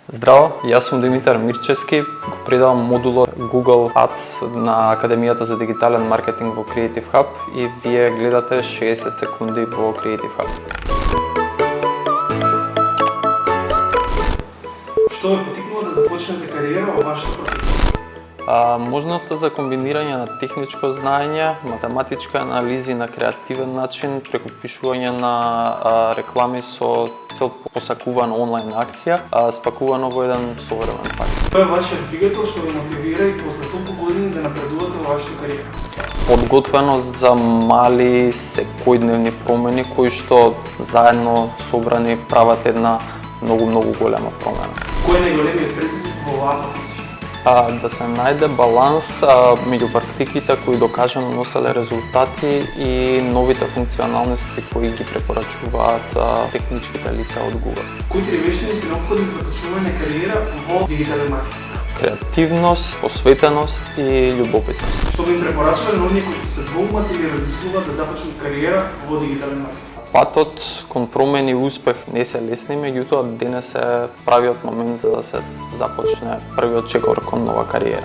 Здраво, јас сум Димитар Мирчевски, го предавам модулот Google Ads на Академијата за дигитален маркетинг во Creative Hub и вие гледате 60 секунди во Creative Hub. Што ве потикнува да започнете кариера во вашата професија? Можноста за комбинирање на техничко знаење, математичка анализи на креативен начин, преку пишување на реклами со цел посакувана онлайн акција, спакувано во еден современ пак. Кој е вашиот двигател што ве мотивира и после толку години да напредувате во вашата кариера? Подготвеност за мали секојдневни промени кои што заедно собрани прават една многу голема промена. Кој е најголемиот предизвик во оваа професија? Да се најде баланс меѓу практиките кои докажано носеле резултати и новите функционалности кои ги препорачуваат техничките лица од Google. Кои три вештини се неопходни за почнување кариера во дигитален маркетинг? Креативност, посветеност и љубопитност. Што би им препорачале на оние кои што се двоумат или размислуваат да започнат кариера во дигитален маркетинг? Патот кон промени и успех не се лесни, меѓутоа денес е правиот момент за да се започне првиот чекор кон нова кариера.